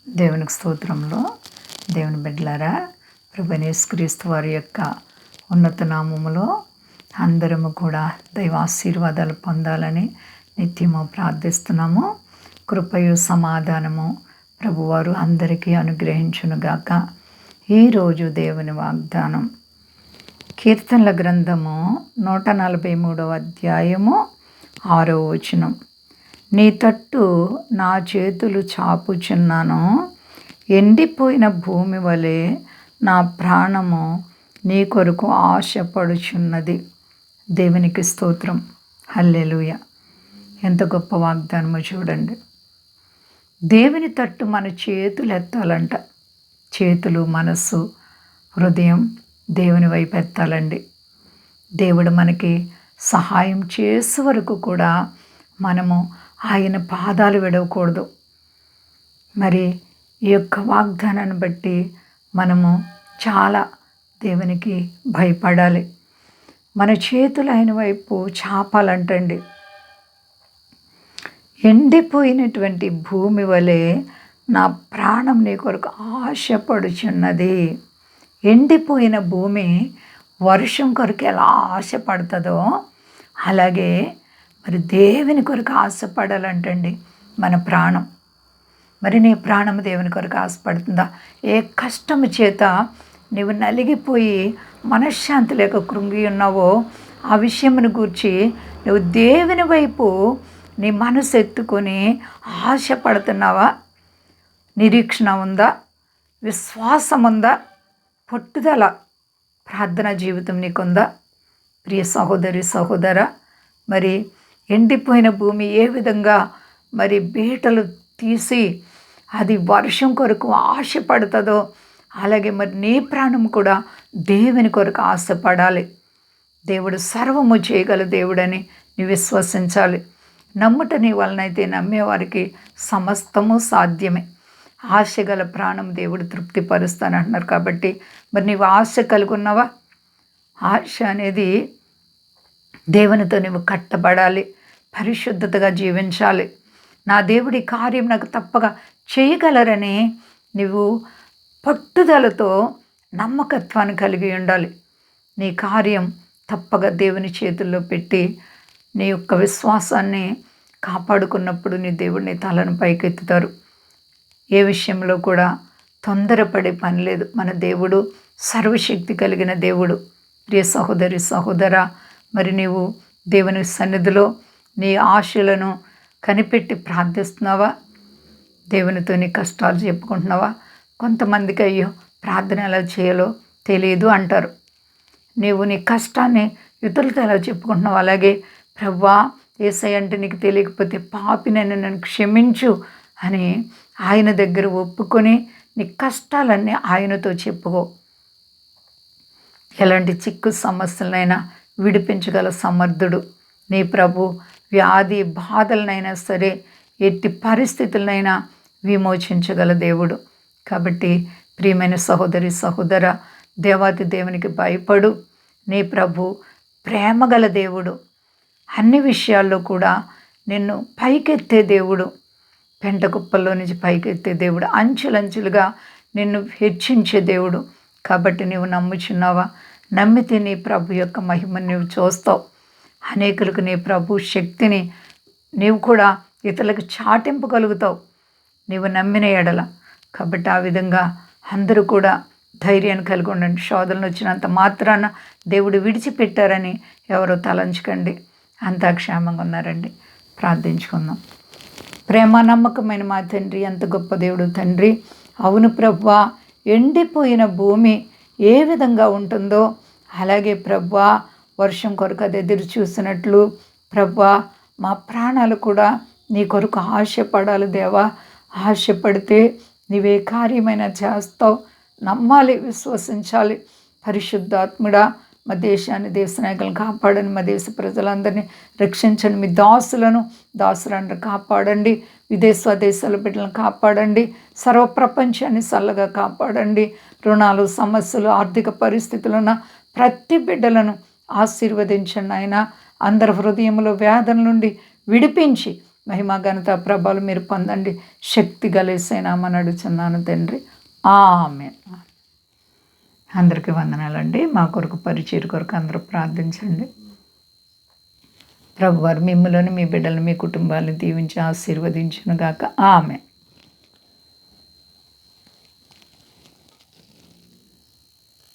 దేవునికి స్తోత్రంలో దేవుని బిడ్డలారా, ప్రభువైన యేసుక్రీస్తు వారి యొక్క ఉన్నత నామములో అందరము కూడా దైవ ఆశీర్వాదాలు పొందాలని నిత్యము ప్రార్థిస్తున్నాము. కృపయు సమాధానము ప్రభువారు అందరికీ అనుగ్రహించునుగాక. ఈరోజు దేవుని వాగ్దానం కీర్తనల గ్రంథము 143వ అధ్యాయము 6వ వచనం. నీ తట్టు నా చేతులు చాపుచున్నాను, ఎండిపోయిన భూమి వలె నా ప్రాణము నీ కొరకు ఆశపడుచున్నది. దేవునికి స్తోత్రం. హల్లెలూయా. ఎంత గొప్ప వాగ్దానమో చూడండి. దేవుని తట్టు మన చేతులు ఎత్తాలంట. చేతులు, మనస్సు, హృదయం దేవుని వైపు ఎత్తాలండి. దేవుడు మనకి సహాయం చేసే వరకు కూడా మనము ఆయన పాదాలు విడవకూడదు. మరి ఈ యొక్క వాగ్దానాన్ని బట్టి మనము చాలా దేవునికి భయపడాలి. మన చేతులు ఆయన వైపు చాపాలంటండి. ఎండిపోయినటువంటి భూమి వలె నా ప్రాణం నీ కొరకు ఆశపడుచున్నది. ఎండిపోయిన భూమి వర్షం కొరకు ఎలా ఆశపడుతుందో అలాగే మరి దేవుని కొరకు ఆశపడాలంటండి మన ప్రాణం. మరి నీ ప్రాణం దేవుని కొరకు ఆశపడుతుందా? ఏ కష్టము చేత నీవు నలిగిపోయి మనశ్శాంతి లేక కృంగి ఉన్నావో ఆ విషయమును గూర్చి నువ్వు దేవుని వైపు నీ మనసు ఎత్తుకొని ఆశపడుతున్నావా? నిరీక్షణ ఉందా? విశ్వాసం ఉందా? పట్టుదల ప్రార్థనా జీవితం నీకుందా? ప్రియ సహోదరి, సహోదరా, మరి ఎండిపోయిన భూమి ఏ విధంగా మరి బీటలు తీసి అది వర్షం కొరకు ఆశపడుతుందో అలాగే మరి నీ ప్రాణం కూడా దేవుని కొరకు ఆశపడాలి. దేవుడు సర్వము చేయగల దేవుడని నీ విశ్వసించాలి. నమ్ముట నీ వలనైతే నమ్మేవారికి సమస్తము సాధ్యమే. ఆశ గల ప్రాణం దేవుడు తృప్తిపరుస్తానంటున్నారు. కాబట్టి మరి నీవు ఆశ కలిగి ఉన్నావా? ఆశ అనేది దేవునితో నువ్వు కట్టబడాలి, పరిశుద్ధతగా జీవించాలి. నా దేవుడి కార్యం నాకు తప్పగా చేయగలరని నువ్వు పట్టుదలతో నమ్మకత్వాన్ని కలిగి ఉండాలి. నీ కార్యం తప్పగా దేవుని చేతుల్లో పెట్టి నీ యొక్క విశ్వాసాన్ని కాపాడుకున్నప్పుడు నీ దేవుడిని తలను పైకెత్తుతారు. ఏ విషయంలో కూడా తొందరపడే పని లేదు. మన దేవుడు సర్వశక్తి కలిగిన దేవుడు. ప్రియ సహోదరి, సహోదరా, మరి నీవు దేవుని సన్నిధిలో నీ ఆశలను కనిపెట్టి ప్రార్థిస్తున్నావా? దేవునితో నీ కష్టాలు చెప్పుకుంటున్నావా? కొంతమందికి అయ్యో ప్రార్థన ఎలా చేయాలో తెలియదు అంటారు. నీవు నీ కష్టాన్ని ఇతరులతో ఎలా చెప్పుకుంటున్నావు? అలాగే ప్రభువా, యేసయ్య అంటే నీకు తెలియకపోతే పాపినని నన్ను క్షమించు అని ఆయన దగ్గర ఒప్పుకొని నీ కష్టాలన్నీ ఆయనతో చెప్పుకో. ఎలాంటి చిక్కు సమస్యలనైనా విడిపించగల సమర్థుడు నీ ప్రభు. వ్యాధి బాధలనైనా సరే ఎట్టి పరిస్థితులనైనా విమోచించగల దేవుడు. కాబట్టి ప్రియమైన సహోదరి, సహోదర, దేవాతి దేవునికి భయపడు. నీ ప్రభు ప్రేమగల దేవుడు. అన్ని విషయాల్లో కూడా నిన్ను పైకెత్తే దేవుడు. పెంట కుప్పల్లో నుంచి పైకెత్తే దేవుడు. అంచులంచులుగా నిన్ను హెచ్చించే దేవుడు. కాబట్టి నీవు నమ్ముచున్నావా? నమ్మితే నీ ప్రభు యొక్క మహిమను నీవు చూస్తావు. అనేకులకు నీ ప్రభు శక్తిని నీవు కూడా ఇతరులకు చాటింపగలుగుతావు నీవు నమ్మిన ఎడల. కాబట్టి ఆ విధంగా అందరూ కూడా ధైర్యాన్ని కలిగి ఉండండి. శోధనలు వచ్చినంత మాత్రాన దేవుడు విడిచిపెట్టారని ఎవరో తలంచకండి. అంతా క్షేమంగా ఉన్నారండి. ప్రార్థించుకుందాం. ప్రేమ నమ్మకమైన మా తండ్రి, ఎంత గొప్ప దేవుడు తండ్రి. అవును ప్రభువా, ఎండిపోయిన భూమి ఏ విధంగా ఉంటుందో అలాగే ప్రభువా, వర్షం కొరకు అది ఎదురు చూసినట్లు ప్రభువా, మా ప్రాణాలు కూడా నీ కొరకు ఆశపడాలి దేవా. ఆశపడితే నీవే కార్యమైనా చేస్తావు. నమ్మాలి, విశ్వసించాలి. పరిశుద్ధాత్ముడా, మా దేశాన్ని, దేశ నాయకులను కాపాడండి. మా దేశ ప్రజలందరినీ రక్షించండి. మీ దాసులను కాపాడండి. విదేశాల బిడ్డలను కాపాడండి. సర్వప్రపంచాన్ని చల్లగా కాపాడండి. రుణాలు, సమస్యలు, ఆర్థిక పరిస్థితులున్న ప్రతి బిడ్డలను ఆశీర్వదించండి ఆయన. అందరి హృదయంలో వేదన నుండి విడిపించి మహిమ ఘనత ప్రభావాలు మీరు పొందండి. శక్తి గలేసేనామని అడుగుచున్నాను తండ్రి. ఆమేన్. అందరికీ వందనాలండి. మా కొరకు పరిచయ కొరకు అందరూ ప్రార్థించండి. ప్రభువారు మిమ్మల్ని, మీ బిడ్డలను, మీ కుటుంబాలను దీవించి ఆశీర్వదించును గాక. ఆమేన్.